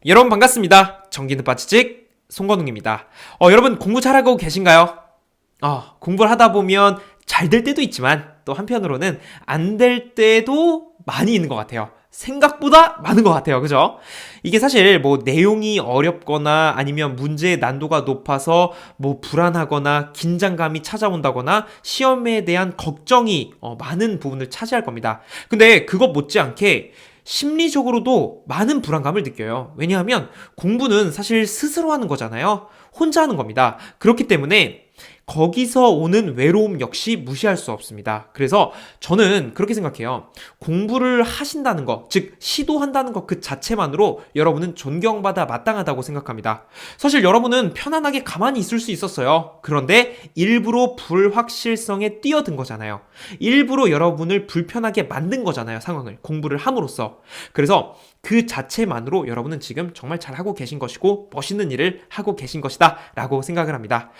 여러분 반갑습니다. 정기는 빠지직 송건웅입니다. 여러분 공부 잘하고 계신가요? 공부를 하다 보면 잘 될 때도 있지만 또 한편으로는 안 될 때도 많이 있는 것 같아요. 생각보다 많은 것 같아요. 그죠? 이게 사실 뭐 내용이 어렵거나 아니면 문제의 난도가 높아서 뭐 불안하거나 긴장감이 찾아온다거나 시험에 대한 걱정이 많은 부분을 차지할 겁니다. 근데 그것 못지않게 심리적으로도 많은 불안감을 느껴요. 왜냐하면 공부는 사실 스스로 하는 거잖아요. 혼자 하는 겁니다. 그렇기 때문에 거기서 오는 외로움 역시 무시할 수 없습니다. 그래서 저는 그렇게 생각해요. 공부를 하신다는 것, 즉 시도한다는 것 그 자체만으로 여러분은 존경받아 마땅하다고 생각합니다. 사실 여러분은 편안하게 가만히 있을 수 있었어요. 그런데 일부러 불확실성에 뛰어든 거잖아요. 일부러 여러분을 불편하게 만든 거잖아요. 상황을 공부를 함으로써. 그래서 그 자체만으로 여러분은 지금 정말 잘하고 계신 것이고 멋있는 일을 하고 계신 것이다 라고 생각을 합니다.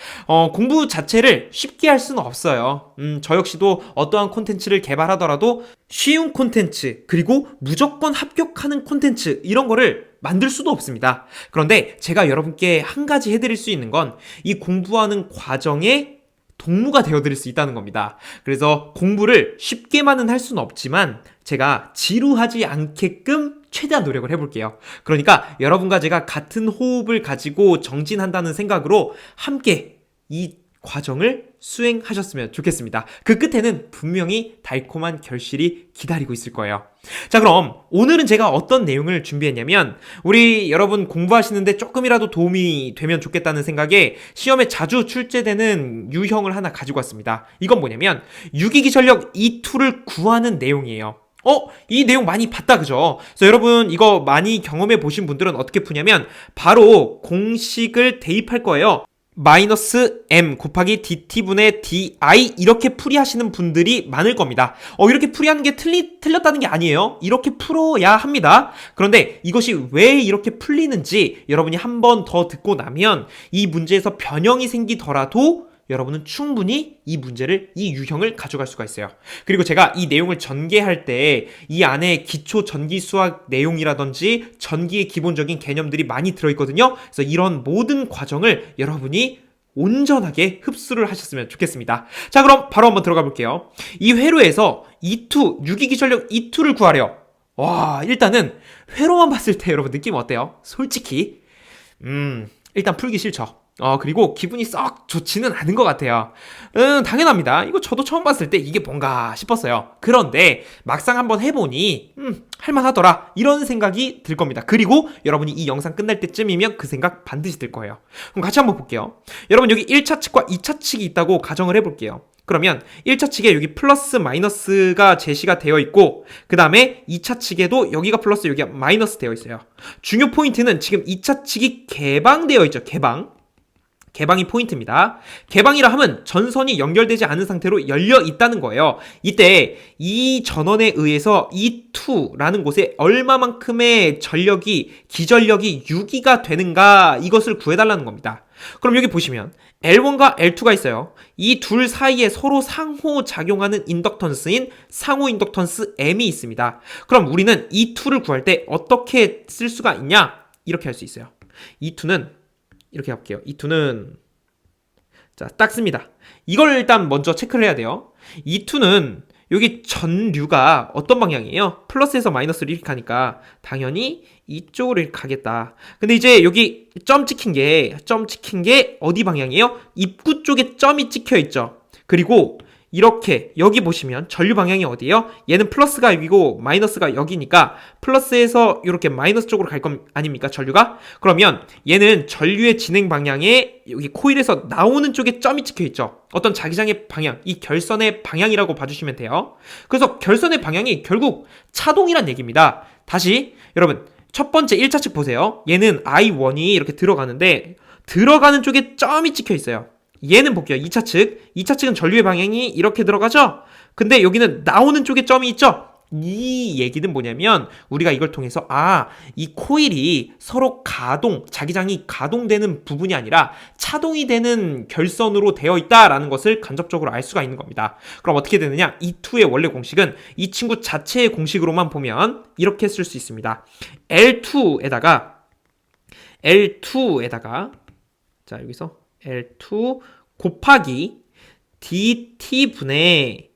공부 자체를 쉽게 할 수는 없어요. 저 역시도 어떠한 콘텐츠를 개발하더라도 쉬운 콘텐츠 그리고 무조건 합격하는 콘텐츠 이런 거를 만들 수도 없습니다. 그런데 제가 여러분께 한 가지 해드릴 수 있는 건 이 공부하는 과정에 동무가 되어드릴 수 있다는 겁니다. 그래서 공부를 쉽게만은 할 수는 없지만 제가 지루하지 않게끔 최대한 노력을 해볼게요. 그러니까 여러분과 제가 같은 호흡을 가지고 정진한다는 생각으로 함께 이 과정을 수행하셨으면 좋겠습니다. 그 끝에는 분명히 달콤한 결실이 기다리고 있을 거예요. 자, 그럼 오늘은 제가 어떤 내용을 준비했냐면 우리 여러분 공부하시는데 조금이라도 도움이 되면 좋겠다는 생각에 시험에 자주 출제되는 유형을 하나 가지고 왔습니다. 이건 뭐냐면 유기기전력 E2를 구하는 내용이에요. 이 내용 많이 봤다, 그죠? 그래서 여러분 이거 많이 경험해 보신 분들은 어떻게 푸냐면 바로 공식을 대입할 거예요. 마이너스 m 곱하기 dt분의 di 이렇게 풀이하시는 분들이 많을 겁니다. 이렇게 풀이하는 게 틀렸다는 게 아니에요. 이렇게 풀어야 합니다. 그런데 이것이 왜 이렇게 풀리는지 여러분이 한 번 더 듣고 나면 이 문제에서 변형이 생기더라도 여러분은 충분히 이 문제를, 이 유형을 가져갈 수가 있어요. 그리고 제가 이 내용을 전개할 때 이 안에 기초 전기 수학 내용이라든지 전기의 기본적인 개념들이 많이 들어있거든요. 그래서 이런 모든 과정을 여러분이 온전하게 흡수를 하셨으면 좋겠습니다. 자, 그럼 바로 한번 들어가 볼게요. 이 회로에서 E2, 유기기전력 E2를 구하래요. 와, 일단은 회로만 봤을 때 여러분 느낌 어때요? 솔직히 일단 풀기 싫죠. 그리고 기분이 썩 좋지는 않은 것 같아요. 당연합니다. 이거 저도 처음 봤을 때 이게 뭔가 싶었어요. 그런데 막상 한번 해보니 할만하더라 이런 생각이 들 겁니다. 그리고 여러분이 이 영상 끝날 때쯤이면 그 생각 반드시 들 거예요. 그럼 같이 한번 볼게요. 여러분 여기 1차 측과 2차 측이 있다고 가정을 해볼게요. 그러면 1차 측에 여기 플러스 마이너스가 제시가 되어 있고 그 다음에 2차 측에도 여기가 플러스 여기가 마이너스 되어 있어요. 중요 포인트는 지금 2차 측이 개방되어 있죠. 개방이 포인트입니다. 개방이라 하면 전선이 연결되지 않은 상태로 열려 있다는 거예요. 이때 이 전원에 의해서 E2라는 곳에 얼마만큼의 기전력이 유기가 되는가 이것을 구해달라는 겁니다. 그럼 여기 보시면 L1과 L2가 있어요. 이 둘 사이에 서로 상호작용하는 인덕턴스인 상호 인덕턴스 M이 있습니다. 그럼 우리는 E2를 구할 때 어떻게 쓸 수가 있냐? 이렇게 할 수 있어요. E2는 이렇게 해볼게요. E2는 자, 딱 씁니다. 이걸 일단 먼저 체크를 해야 돼요. E2는 여기 전류가 어떤 방향이에요? 플러스에서 마이너스로 이렇게 가니까 당연히 이쪽으로 이렇게 가겠다. 근데 이제 여기 점 찍힌 게 어디 방향이에요? 입구 쪽에 점이 찍혀 있죠. 그리고 이렇게 여기 보시면 전류 방향이 어디예요? 얘는 플러스가 여기고 마이너스가 여기니까 플러스에서 이렇게 마이너스 쪽으로 갈 건 아닙니까? 전류가? 그러면 얘는 전류의 진행 방향에 여기 코일에서 나오는 쪽에 점이 찍혀 있죠. 어떤 자기장의 방향, 이 결선의 방향이라고 봐주시면 돼요. 그래서 결선의 방향이 결국 차동이란 얘기입니다. 다시 여러분 첫 번째 1차 측 보세요. 얘는 I1이 이렇게 들어가는데 들어가는 쪽에 점이 찍혀 있어요. 얘는 볼게요. 2차 측. 2차 측은 전류의 방향이 이렇게 들어가죠? 근데 여기는 나오는 쪽에 점이 있죠? 이 얘기는 뭐냐면 우리가 이걸 통해서 이 코일이 서로 자기장이 가동되는 부분이 아니라 차동이 되는 결선으로 되어 있다라는 것을 간접적으로 알 수가 있는 겁니다. 그럼 어떻게 되느냐? E2의 원래 공식은 이 친구 자체의 공식으로만 보면 이렇게 쓸 수 있습니다. L2에다가 L2에다가 자 여기서 L2 곱하기 dt분의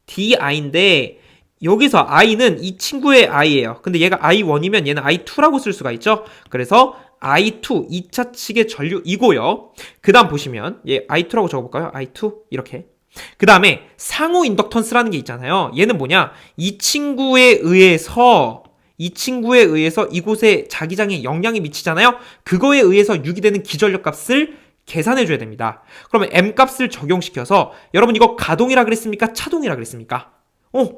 di인데 여기서 i는 이 친구의 i예요. 근데 얘가 i1이면 얘는 i2라고 쓸 수가 있죠. 그래서 i2 2차 측의 전류이고요. 그 다음 보시면 얘 i2라고 적어볼까요? i2 이렇게. 그 다음에 상호 인덕턴스라는 게 있잖아요. 얘는 뭐냐? 이 친구에 의해서 이곳에 자기장에 영향이 미치잖아요. 그거에 의해서 유기되는 기전력 값을 계산해 줘야 됩니다. 그러면 m 값을 적용시켜서 여러분 이거 가동이라 그랬습니까? 차동이라 그랬습니까?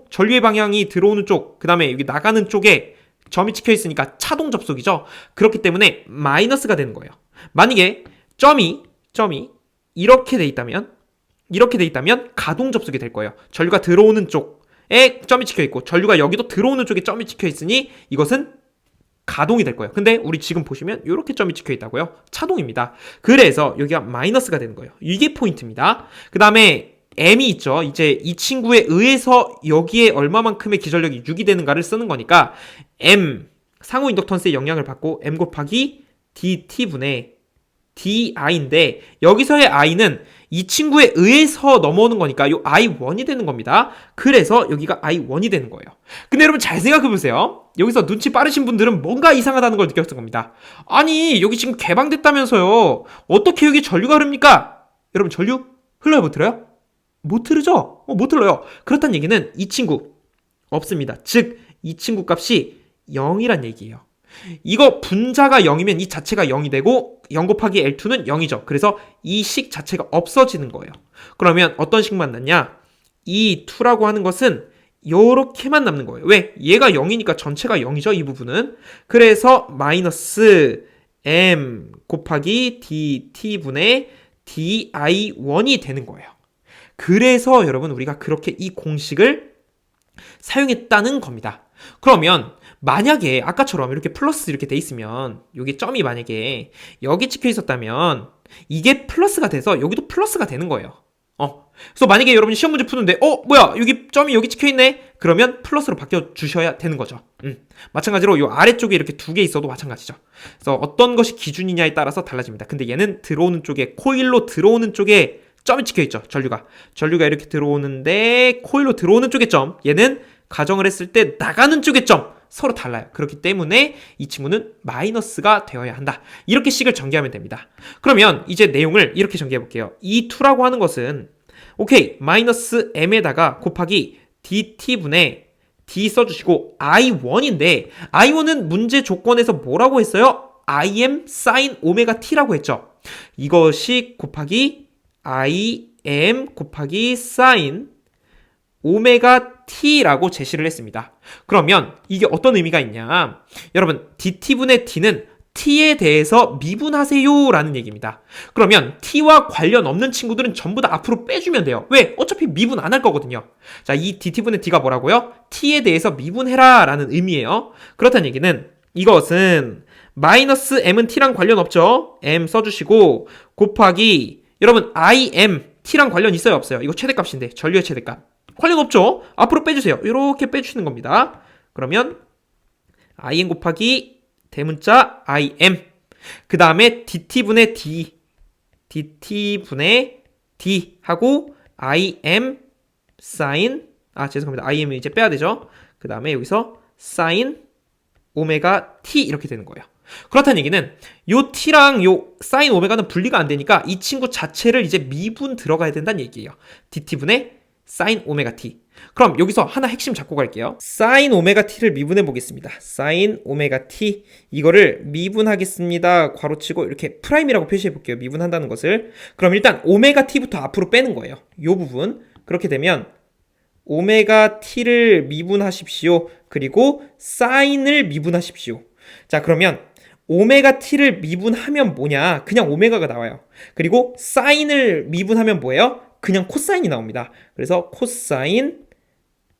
전류의 방향이 들어오는 쪽, 그 다음에 여기 나가는 쪽에 점이 찍혀 있으니까 차동 접속이죠. 그렇기 때문에 마이너스가 되는 거예요. 만약에 점이 이렇게 돼 있다면 가동 접속이 될 거예요. 전류가 들어오는 쪽에 점이 찍혀 있고 전류가 여기도 들어오는 쪽에 점이 찍혀 있으니 이것은 가동이 될 거예요. 근데 우리 지금 보시면 이렇게 점이 찍혀 있다고요. 차동입니다. 그래서 여기가 마이너스가 되는 거예요. 이게 포인트입니다. 그 다음에 m이 있죠. 이제 이 친구에 의해서 여기에 얼마만큼의 기전력이 유기되는가를 쓰는 거니까 m 상호 인덕턴스의 영향을 받고 m 곱하기 dt분의 di인데 여기서의 i는 이 친구에 의해서 넘어오는 거니까 요 i1이 되는 겁니다. 그래서 여기가 i1이 되는 거예요. 근데 여러분 잘 생각해보세요. 여기서 눈치 빠르신 분들은 뭔가 이상하다는 걸 느꼈을 겁니다. 아니 여기 지금 개방됐다면서요. 어떻게 여기 전류가 흐릅니까? 여러분 전류 흘러요 못 흘러요? 못 흐르죠? 못 흘러요. 그렇다는 얘기는 이 친구 없습니다. 즉 이 친구 값이 0이란 얘기예요. 이거 분자가 0이면 이 자체가 0이 되고 0 곱하기 L2는 0이죠. 그래서 이 식 자체가 없어지는 거예요. 그러면 어떤 식만 남냐? 이 2라고 하는 것은 요렇게만 남는 거예요. 왜? 얘가 0이니까 전체가 0이죠. 이 부분은. 그래서 마이너스 m 곱하기 dt분의 di1이 되는 거예요. 그래서 여러분 우리가 그렇게 이 공식을 사용했다는 겁니다. 그러면 만약에 아까처럼 이렇게 플러스 이렇게 돼 있으면 여기 점이 만약에 여기 찍혀 있었다면 이게 플러스가 돼서 여기도 플러스가 되는 거예요. 그래서 만약에 여러분이 시험 문제 푸는데 뭐야 여기 점이 여기 찍혀 있네. 그러면 플러스로 바뀌어 주셔야 되는 거죠. 마찬가지로 이 아래쪽에 이렇게 두 개 있어도 마찬가지죠. 그래서 어떤 것이 기준이냐에 따라서 달라집니다. 근데 얘는 들어오는 쪽에 코일로 들어오는 쪽에 점이 찍혀 있죠. 전류가 이렇게 들어오는데 코일로 들어오는 쪽에 점, 얘는 가정을 했을 때 나가는 쪽에 점 서로 달라요. 그렇기 때문에 이 친구는 마이너스가 되어야 한다. 이렇게 식을 전개하면 됩니다. 그러면 이제 내용을 이렇게 전개해 볼게요. 이 2라고 하는 것은 오케이 마이너스 m에다가 곱하기 dt분의 d 써주시고 i1인데 i1은 문제 조건에서 뭐라고 했어요? im sin 오메가 t라고 했죠. 이것이 곱하기 im 곱하기 sin 오메가 t라고 제시를 했습니다. 그러면 이게 어떤 의미가 있냐? 여러분 dt분의 d는 t에 대해서 미분하세요 라는 얘기입니다. 그러면 t와 관련 없는 친구들은 전부 다 앞으로 빼주면 돼요. 왜? 어차피 미분 안 할 거거든요. 자, 이 dt분의 d가 뭐라고요? t에 대해서 미분해라 라는 의미예요. 그렇다는 얘기는 이것은 마이너스 m은 t랑 관련 없죠? m 써주시고 곱하기 여러분 im t랑 관련 있어요 없어요? 이거 최대값인데 전류의 최대값 관련 없죠? 앞으로 빼주세요. 이렇게 빼주시는 겁니다. 그러면 im 곱하기 대문자 im 그 다음에 dt분의 d 하고 im sin 죄송합니다. im을 이제 빼야 되죠. 그 다음에 여기서 sin 오메가 t 이렇게 되는 거예요. 그렇다는 얘기는 요 t랑 요 sin 오메가는 분리가 안 되니까 이 친구 자체를 이제 미분 들어가야 된다는 얘기예요. dt분의 sin 오메가 t. 그럼 여기서 하나 핵심 잡고 갈게요. sin 오메가 t를 미분해 보겠습니다. sin 오메가 t 이거를 미분하겠습니다. 괄호치고 이렇게 프라임이라고 표시해 볼게요. 미분한다는 것을. 그럼 일단 오메가 t부터 앞으로 빼는 거예요. 요 부분. 그렇게 되면 오메가 t를 미분하십시오. 그리고 sin을 미분하십시오. 자, 그러면 오메가 t를 미분하면 뭐냐? 그냥 오메가가 나와요. 그리고 sin을 미분하면 뭐예요? 그냥 코사인이 나옵니다. 그래서 코사인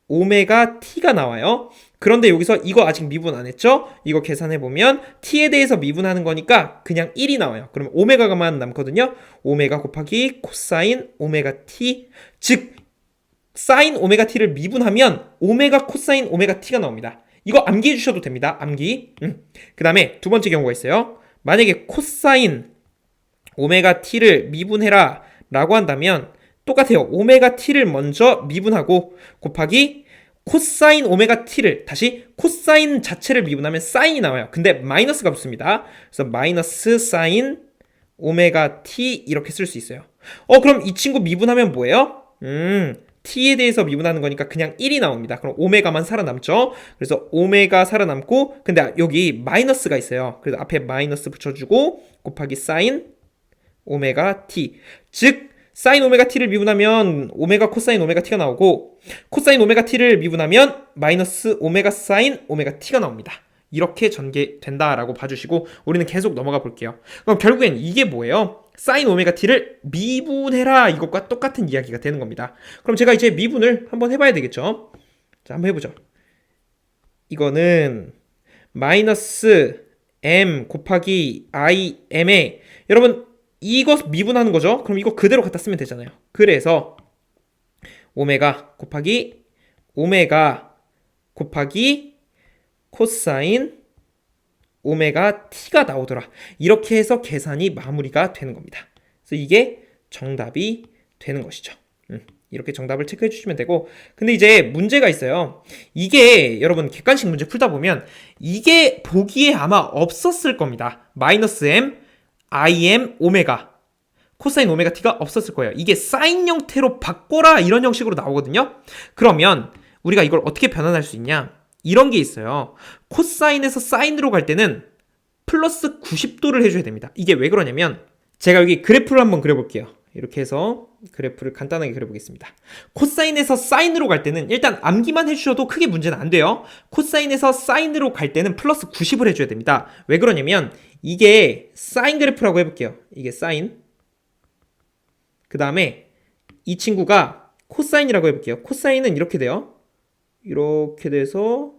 오메가 t가 나와요. 그런데 여기서 이거 아직 미분 안 했죠? 이거 계산해보면 t에 대해서 미분하는 거니까 그냥 1이 나와요. 그러면 오메가가만 남거든요. 오메가 곱하기 코사인 오메가 t 즉 사인 오메가 t를 미분하면 오메가 코사인 오메가 t가 나옵니다. 이거 암기해 주셔도 됩니다. 암기. 그 다음에 두 번째 경우가 있어요. 만약에 코사인 오메가 t를 미분해라 라고 한다면 똑같아요. 오메가 t를 먼저 미분하고 곱하기 코사인 오메가 t를 다시 코사인 자체를 미분하면 사인이 나와요. 근데 마이너스가 붙습니다. 그래서 마이너스 사인 오메가 t 이렇게 쓸 수 있어요. 그럼 이 친구 미분하면 뭐예요? t에 대해서 미분하는 거니까 그냥 1이 나옵니다. 그럼 오메가만 살아남죠. 그래서 오메가 살아남고 근데 여기 마이너스가 있어요. 그래서 앞에 마이너스 붙여주고 곱하기 사인 오메가 t. 즉 사인 오메가 t를 미분하면 오메가 코사인 오메가 t가 나오고 코사인 오메가 t를 미분하면 마이너스 오메가 사인 오메가 t가 나옵니다. 이렇게 전개된다라고 봐주시고 우리는 계속 넘어가 볼게요. 그럼 결국엔 이게 뭐예요? 사인 오메가 t를 미분해라 이것과 똑같은 이야기가 되는 겁니다. 그럼 제가 이제 미분을 한번 해봐야 되겠죠? 자, 한번 해보죠. 이거는 마이너스 m 곱하기 im에 여러분 이것 미분하는 거죠? 그럼 이거 그대로 갖다 쓰면 되잖아요. 그래서 오메가 곱하기 코사인 오메가 t가 나오더라. 이렇게 해서 계산이 마무리가 되는 겁니다. 그래서 이게 정답이 되는 것이죠. 이렇게 정답을 체크해 주시면 되고 근데 이제 문제가 있어요. 이게 여러분 객관식 문제 풀다 보면 이게 보기에 아마 없었을 겁니다. 마이너스 m im 오메가 코사인 오메가 t가 없었을 거예요. 이게 사인 형태로 바꿔라 이런 형식으로 나오거든요. 그러면 우리가 이걸 어떻게 변환할 수 있냐? 이런 게 있어요. 코사인에서 사인으로 갈 때는 플러스 90도를 해줘야 됩니다. 이게 왜 그러냐면 제가 여기 그래프를 한번 그려볼게요. 이렇게 해서 그래프를 간단하게 그려보겠습니다. 코사인에서 사인으로 갈 때는 일단 암기만 해주셔도 크게 문제는 안 돼요. 코사인에서 사인으로 갈 때는 플러스 90을 해줘야 됩니다. 왜 그러냐면 이게 사인 그래프라고 해볼게요. 이게 사인 그 다음에 이 친구가 코사인이라고 해볼게요. 코사인은 이렇게 돼요. 이렇게 돼서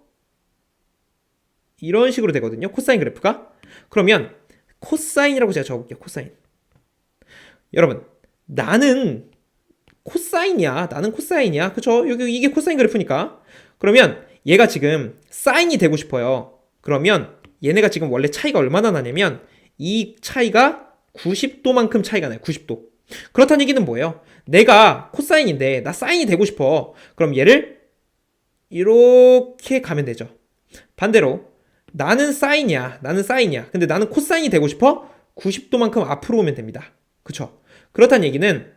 이런 식으로 되거든요. 코사인 그래프가. 그러면 코사인이라고 제가 적어볼게요. 코사인. 여러분 나는 코사인이야. 그쵸? 여기 이게 코사인 그래프니까. 그러면 얘가 지금 사인이 되고 싶어요. 그러면 얘네가 지금 원래 차이가 얼마나 나냐면 이 차이가 90도만큼 차이가 나요. 90도. 그렇다는 얘기는 뭐예요? 내가 코사인인데 나 사인이 되고 싶어. 그럼 얘를 이렇게 가면 되죠. 반대로 나는 사인이야. 근데 나는 코사인이 되고 싶어? 90도만큼 앞으로 오면 됩니다. 그쵸? 그렇다는 얘기는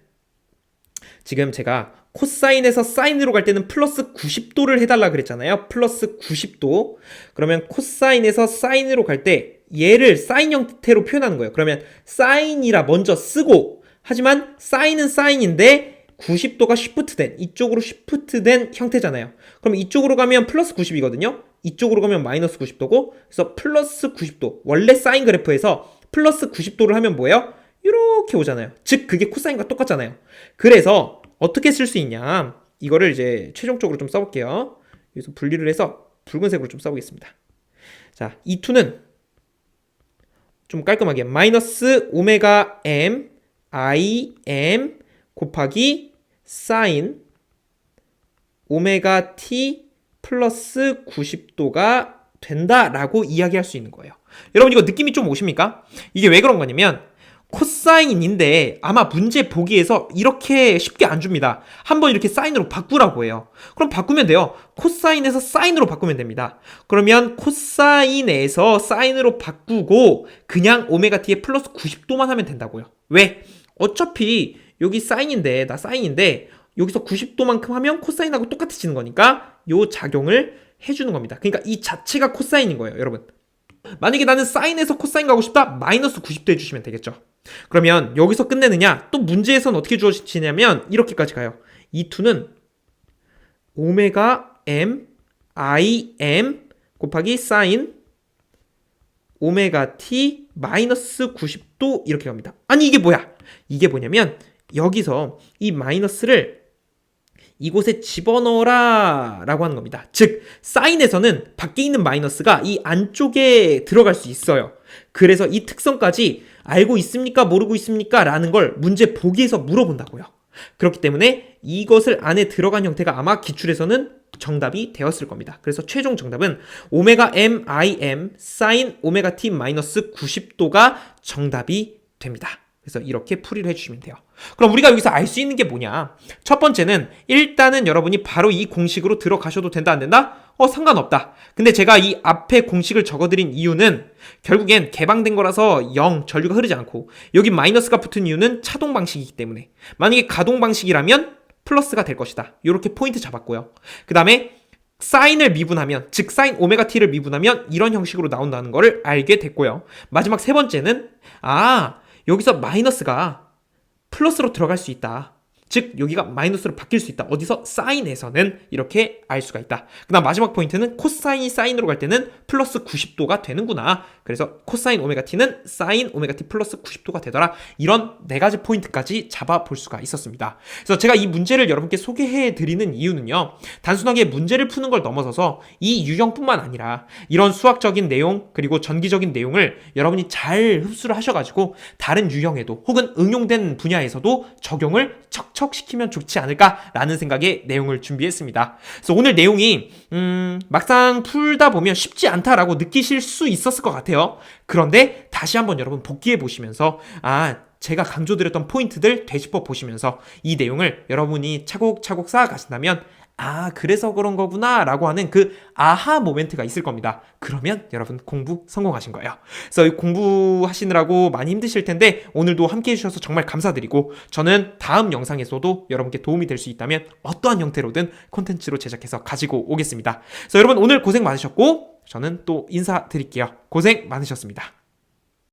지금 제가 코사인에서 사인으로 갈 때는 플러스 90도를 해달라 그랬잖아요. 플러스 90도. 그러면 코사인에서 사인으로 갈 때 얘를 사인 형태로 표현하는 거예요. 그러면 사인이라 먼저 쓰고 하지만 사인은 사인인데 90도가 쉬프트된 이쪽으로 쉬프트된 형태잖아요. 그럼 이쪽으로 가면 플러스 90이거든요. 이쪽으로 가면 마이너스 90도고 그래서 플러스 90도 원래 사인 그래프에서 플러스 90도를 하면 뭐예요? 이렇게 오잖아요. 즉 그게 코사인과 똑같잖아요. 그래서 어떻게 쓸 수 있냐 이거를 이제 최종적으로 좀 써볼게요. 여기서 분리를 해서 붉은색으로 좀 써보겠습니다. 자, 이 2는 좀 깔끔하게 마이너스 오메가 m im 곱하기 사인 오메가 t 플러스 90도가 된다라고 이야기할 수 있는 거예요. 여러분 이거 느낌이 좀 오십니까? 이게 왜 그런 거냐면 코사인인데 아마 문제 보기에서 이렇게 쉽게 안 줍니다. 한번 이렇게 사인으로 바꾸라고 해요. 그럼 바꾸면 돼요. 코사인에서 사인으로 바꾸면 됩니다. 그러면 코사인에서 사인으로 바꾸고 그냥 오메가 t에 플러스 90도만 하면 된다고요. 왜? 어차피 여기 사인인데 나 사인인데 여기서 90도만큼 하면 코사인하고 똑같아지는 거니까 요 작용을 해주는 겁니다. 그러니까 이 자체가 코사인인 거예요, 여러분. 만약에 나는 사인에서 코사인 가고 싶다? 마이너스 90도 해주시면 되겠죠. 그러면 여기서 끝내느냐? 또 문제에서는 어떻게 주어지냐면 이렇게까지 가요. 이 2는 오메가 m im 곱하기 사인 오메가 t 마이너스 90도 이렇게 갑니다. 아니 이게 뭐야? 이게 뭐냐면 여기서 이 마이너스를 이곳에 집어넣어라 라고 하는 겁니다. 즉 사인에서는 밖에 있는 마이너스가 이 안쪽에 들어갈 수 있어요. 그래서 이 특성까지 알고 있습니까? 모르고 있습니까? 라는 걸 문제 보기에서 물어본다고요. 그렇기 때문에 이것을 안에 들어간 형태가 아마 기출에서는 정답이 되었을 겁니다. 그래서 최종 정답은 오메가 MIM 사인 오메가 T 마이너스 90도가 정답이 됩니다. 그래서 이렇게 풀이를 해주시면 돼요. 그럼 우리가 여기서 알 수 있는 게 뭐냐? 첫 번째는 일단은 여러분이 바로 이 공식으로 들어가셔도 된다 안 된다? 상관없다. 근데 제가 이 앞에 공식을 적어드린 이유는 결국엔 개방된 거라서 0, 전류가 흐르지 않고 여기 마이너스가 붙은 이유는 차동 방식이기 때문에 만약에 가동 방식이라면 플러스가 될 것이다. 이렇게 포인트 잡았고요. 그 다음에 사인을 미분하면, 즉 사인 오메가 t를 미분하면 이런 형식으로 나온다는 거를 알게 됐고요. 마지막 세 번째는 여기서 마이너스가 플러스로 들어갈 수 있다. 즉 여기가 마이너스로 바뀔 수 있다. 어디서? 사인에서는 이렇게 알 수가 있다. 그 다음 마지막 포인트는 코사인이 사인으로 갈 때는 플러스 90도가 되는구나. 그래서 코사인 오메가 t는 사인 오메가 t 플러스 90도가 되더라. 이런 네 가지 포인트까지 잡아볼 수가 있었습니다. 그래서 제가 이 문제를 여러분께 소개해드리는 이유는요, 단순하게 문제를 푸는 걸 넘어서서 이 유형뿐만 아니라 이런 수학적인 내용 그리고 전기적인 내용을 여러분이 잘 흡수를 하셔가지고 다른 유형에도 혹은 응용된 분야에서도 적용을 척척시키면 좋지 않을까라는 생각의 내용을 준비했습니다. 그래서 오늘 내용이 막상 풀다 보면 쉽지 않다라고 느끼실 수 있었을 것 같아요. 그런데 다시 한번 여러분 복기해 보시면서 제가 강조드렸던 포인트들 되짚어 보시면서 이 내용을 여러분이 차곡차곡 쌓아가신다면 그래서 그런 거구나 라고 하는 그 아하 모멘트가 있을 겁니다. 그러면 여러분 공부 성공하신 거예요. 그래서 공부하시느라고 많이 힘드실 텐데 오늘도 함께 해주셔서 정말 감사드리고, 저는 다음 영상에서도 여러분께 도움이 될 수 있다면 어떠한 형태로든 콘텐츠로 제작해서 가지고 오겠습니다. 그래서 여러분 오늘 고생 많으셨고 저는 또 인사드릴게요. 고생 많으셨습니다.